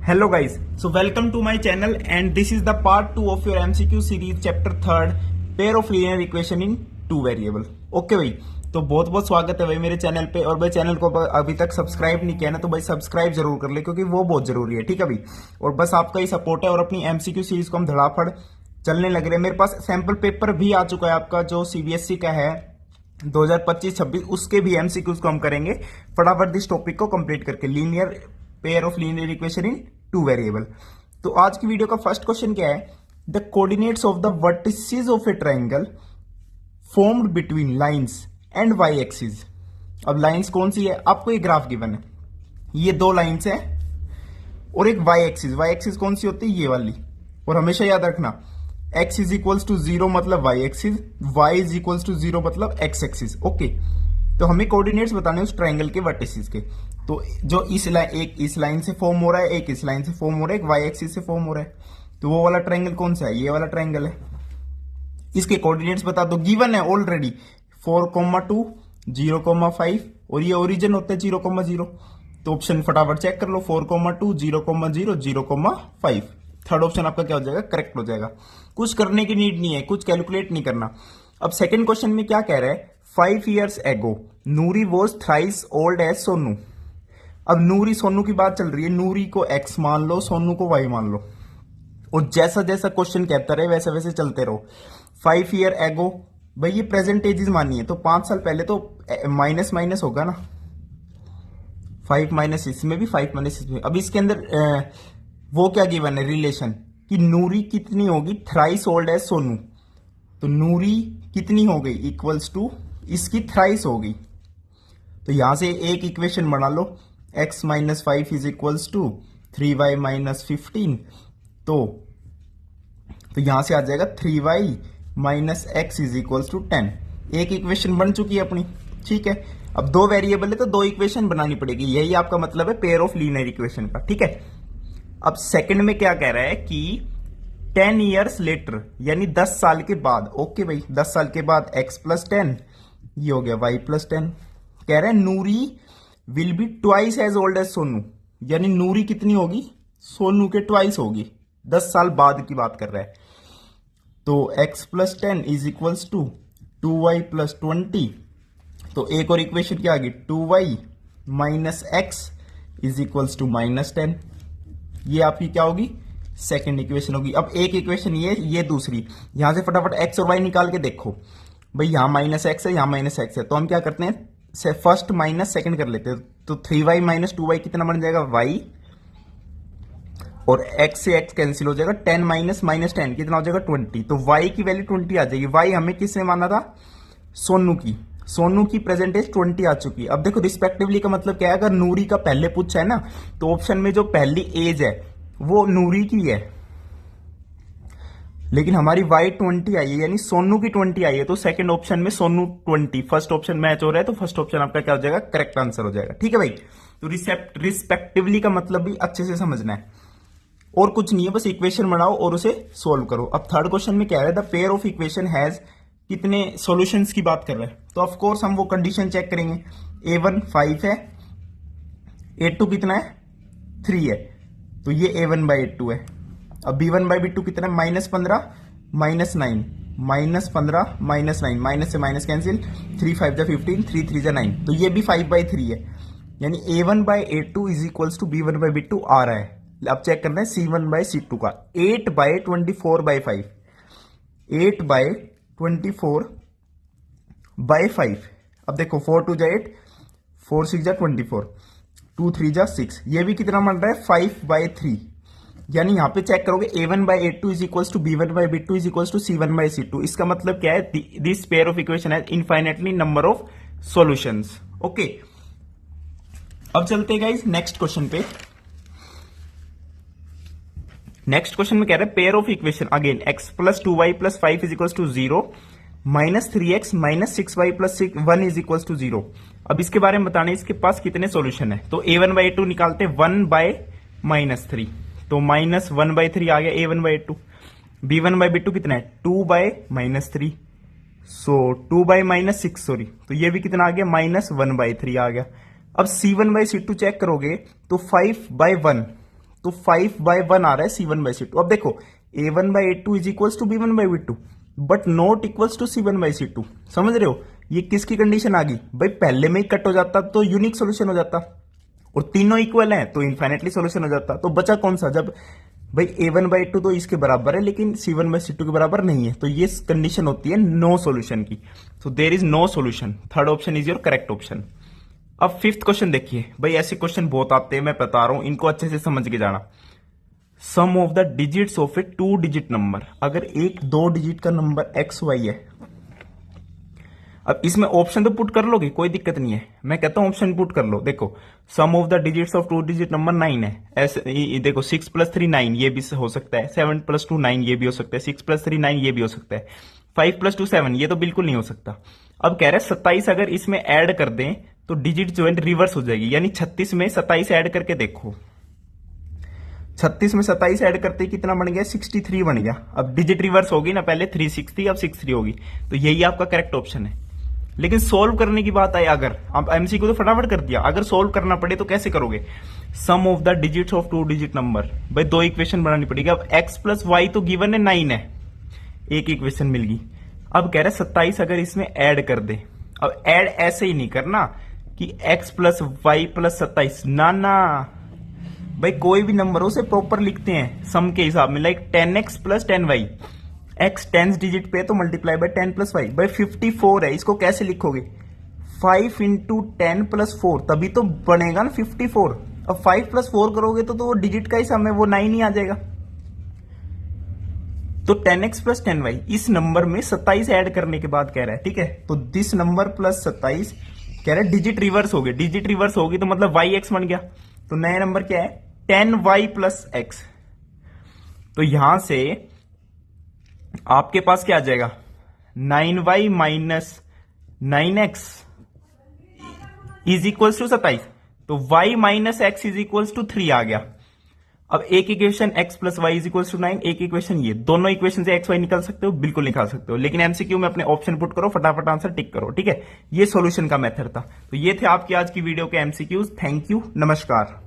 Hello guys, so welcome to my channel and this is the part 2 of your MCQ series chapter 3rd pair of linear equation in two variable. Okay भाई, तो बहुत बहुत स्वागत है भाई मेरे channel पे। और भाई चैनल को अभी तक सब्सक्राइब नहीं किया ना तो भाई सब्सक्राइब जरूर कर ले क्योंकि वो बहुत जरूरी है। ठीक है भाई, और बस आपका ही सपोर्ट है और अपनी MCQ सीरीज को हम धड़ाफड़ चलने लग रहे हैं। मेरे पास सैंपल पेपर भी आ चुका है आपका जो CBSE का है 2025-26, उसके भी MCQs को हम करेंगे फटाफट इस टॉपिक को कंप्लीट करके, linear pair of linear equation in two variable. तो आज की वीडियो का फर्स्ट क्वेश्चन क्या है, the coordinates of the vertices of a triangle formed between lines and Y axis. अब लाइंस कौन सी है, आपको एक ग्राफ गिवन है, ये दो लाइंस है और एक वाई एक्सिस। वाई एक्सिस कौन सी होती है, ये वाली। और हमेशा याद रखना x इज इक्वल्स टू 0 मतलब Y axis, y is equals to 0 मतलब x एक्सिस। ओके, तो हमें कोऑर्डिनेट्स बताने उस ट्राइंगल के वर्टिसेस के। तो जो एक इस लाइन से फॉर्म हो रहा है, एक इस लाइन से फॉर्म हो रहा है, एक वाई एक्सिस से फॉर्म हो रहा है। तो वो वाला ट्राइंगल कौन सा है, ये वाला ट्राइंगल है। इसके कोऑर्डिनेट्स बता दो, गिवन है ऑलरेडी 4,2 0,5 और ये ओरिजिन होता है 0,0। तो ऑप्शन फटाफट चेक कर लो, 4,2 0,0 0,5। थर्ड ऑप्शन आपका क्या हो जाएगा, करेक्ट हो जाएगा। कुछ करने की नीड नहीं है, कुछ कैलकुलेट नहीं करना। अब सेकंड क्वेश्चन में क्या कह रहा है, 5 years ago Noori was thrice old as Sonu. अब नूरी सोनू की बात चल रही है, नूरी को x मान लो, सोनू को y मान लो, और जैसा जैसा क्वेश्चन कहता रहे वैसे वैसे चलते रहो। 5 year ago, भाई ये प्रेजेंट एजेस मानी है तो 5 साल पहले तो माइनस माइनस होगा ना, 5 माइनस इसमें भी 5 माइनस इसमें। अब इसके अंदर वो क्या गिवन है, रिलेशन कि नूरी कितनी होगी थ्राइस ओल्ड एज सोनू। तो नूरी कितनी हो गई, इक्वल्स टू इसकी थ्राइस हो गई। तो यहां से एक इक्वेशन बना लो, x minus 5 is equals to 3y minus 15। तो यहां से आ जाएगा 3y minus x is equals to 10। एक इक्वेशन बन चुकी है अपनी। ठीक है, अब दो वेरिएबल है तो दो इक्वेशन बनानी पड़ेगी, यही आपका मतलब है पेयर ऑफ लीनियर इक्वेशन का। ठीक है, अब सेकंड में क्या कह रहा है कि 10 years लेटर यानी 10 साल के बाद। ओके भाई, 10 साल के बाद x प्लस 10, ये हो गया y प्लस 10। कह रहे हैं Noori will be twice as old as Sonu, यानी नूरी कितनी होगी, सोनू के ट्वाइस होगी। 10 साल बाद की बात कर रहा है। तो x plus 10 is equals to 2y plus 20। तो एक और इक्वेशन क्या आ गई, 2y minus x is equals to minus 10। ये आपकी क्या होगी, सेकेंड इक्वेशन होगी। अब एक इक्वेशन ये दूसरी, यहां से फटाफट x और y निकाल के देखो। भाई यहां माइनस एक्स है, यहां माइनस एक्स है, तो हम क्या करते हैं फर्स्ट माइनस सेकंड कर लेते हैं। तो 3y माइनस 2y कितना बन जाएगा, y, और x से x कैंसिल हो जाएगा, 10 माइनस माइनस 10 कितना हो जाएगा 20। तो y की वैल्यू 20 आ जाएगी। y हमें किसने माना था, सोनू की। सोनू की प्रेजेंट एज 20 आ चुकी है। अब देखो रिस्पेक्टिवली का मतलब क्या है, अगर नूरी का पहले पूछा है ना तो ऑप्शन में जो पहली एज है वो नूरी की है, लेकिन हमारी y 20 आई है यानी सोनू की 20 आई है। तो सेकंड ऑप्शन में सोनू 20, फर्स्ट ऑप्शन मैच हो रहा है, तो फर्स्ट ऑप्शन आपका क्या हो जाएगा, करेक्ट आंसर हो जाएगा। ठीक है भाई, तो रिस्पेक्टिवली का मतलब भी अच्छे से समझना है, और कुछ नहीं है, बस इक्वेशन बनाओ और उसे सोल्व करो। अब थर्ड क्वेश्चन में क्या है, the pair of equation has कितने सॉल्यूशंस की बात कर रहे हैं। तो ऑफ कोर्स हम वो कंडीशन चेक करेंगे, a1 5 है, a2 कितना है 3 है, तो ये a1 बाई a2 है। अब b1 बाई b2 कितना है, -15 -9, -15 -9, माइनस से माइनस कैंसिल, 3 5 जा 15, 3 3 जा 9, तो ये भी 5/3 है, यानी a1 by a2 is equals to b1 by b2 आ रहा है। अब चेक करना है c1 बाई c2 का, 8/24/5, 8/24/5। अब देखो 4 2 जा 8, 4 6 जा 24, 2 3 जा 6, ये भी कितना बन रहा है 5/3। यानी यहां पे चेक करोगे a1 by a2 is equals to b1 by b2 is equals to c1 by c2। इसका मतलब क्या है, this pair of equation has infinitely number of solutions. Okay, अब चलते हैं गाइस नेक्स्ट क्वेश्चन पे। नेक्स्ट क्वेश्चन में कह रहा है pair of equation again x plus 2y plus 5 is equals to 0 minus 3x minus 6y plus 1 is equals to 0। अब इसके बारे में बताने इसके पास कितने सॉल्यूशन है। तो a1 बाई a2 निकालते 1 बाय माइनस 3, तो माइनस 1/3 आ गया a1 by a2। b1 by b2 कितना है 2 बाय माइनस 3, सो 2 बाय माइनस 6 सॉरी, तो ये भी कितना आ गया -1/3 आ गया। अब c1 बाई c2 चेक करोगे तो 5/1, तो 5/1 आ रहा है C1/C2। अब देखो A1/A2 is equals to B1/B2 but not equals to C1/C2। समझ रहे हो, ये किसकी कंडीशन आ गई भाई, पहले में ही कट हो जाता तो यूनिक सोल्यूशन हो जाता, और तीनों इक्वल हैं तो इनफाइनेटली सोल्यूशन हो जाता। तो बचा कौन सा, जब भाई A1/2 तो इसके बराबर है लेकिन C1/C2 के बराबर नहीं है, तो ये कंडीशन होती है नो सोल्यूशन की। So there is no solution, third option is your correct option. अब फिफ्थ क्वेश्चन देखिए भाई, ऐसे क्वेश्चन बहुत आते हैं, मैं बता रहा हूं, इनको अच्छे से समझ के जाना। Sum of the digits of a 2 digit number, अगर एक 2 डिजिट का नंबर XY है, अब इसमें ऑप्शन तो पुट कर लोगे, कोई दिक्कत नहीं है, मैं कहता हूं ऑप्शन पुट कर लो। देखो sum of the digits of 2 digit number 9 है, ऐसे देखो 6 + 3 9 ये भी हो सकता है, 7 + 2 9 ये भी हो सकता है, 6 + 3 9 ये भी हो सकता है, 5 + 2 7 ये तो बिल्कुल नहीं हो सकता। अब कह रहे हैं 27 अगर इसमें ऐड कर दें तो डिजिट जो है रिवर्स हो जाएगी, यानी 36 में 27 ऐड करके देखो, 36 में 27 ऐड करते ही कितना बन गया, 63 बन गया। अब डिजिट रिवर्स होगी ना, पहले 360 थी अब 63 होगी, तो यही आपका करेक्ट ऑप्शन है। लेकिन सोल्व करने की बात आई, अगर आप एमसीक्यू तो फटाफट कर दिया, अगर सोल्व करना पड़े तो कैसे करोगे, sum of the digits of 2 digit number, भाई 2 इक्वेशन बनानी पड़ेगी। अब x + y तो गिवन है 9 है, एक इक्वेशन मिल गई। अब कह रहे 27 अगर इसमें ऐड कर दे, अब ऐड ऐसे ही नहीं करना कि x + y + 27, ना ना भाई, कोई भी नंबर हो उसे प्रॉपर लिखते हैं सम के हिसाब में, like 10x + 10y, x 10 digit पे तो मल्टीप्लाई बाय 10 + y, भाई 54 है, इसको कैसे लिखोगे, 5 × 10 + 4, तभी तो बनेगा ना 54। अब 5 + 4 करोगे तो डिजिट का ही सम है, वो 9 ही आ जाएगा। तो 10x + 10y इस नंबर में 27 ऐड करने के बाद कह रहा है, ठीक है, तो दिस नंबर + 27 कह रहा है डिजिट रिवर्स हो गए, डिजिट रिवर्स होगी तो मतलब yx बन गया, तो नया नंबर क्या है 10y + x। तो यहां से आपके पास क्या आ जाएगा, 9y - 9x is equals to 27, तो y - x is equals to 3 आ गया। अब एक equation x + y is equals to 9, एक इक्वेशन ये, दोनों इक्वेशन से x y निकाल सकते हो, बिल्कुल निकाल सकते हो, लेकिन एमसीक्यू में अपने ऑप्शन पुट करो, फटाफट आंसर टिक करो, ठीक है। ये सॉल्यूशन का मेथड था। तो ये थे आपकी आज की वीडियो के एमसीक्यूज। थैंक यू, नमस्कार।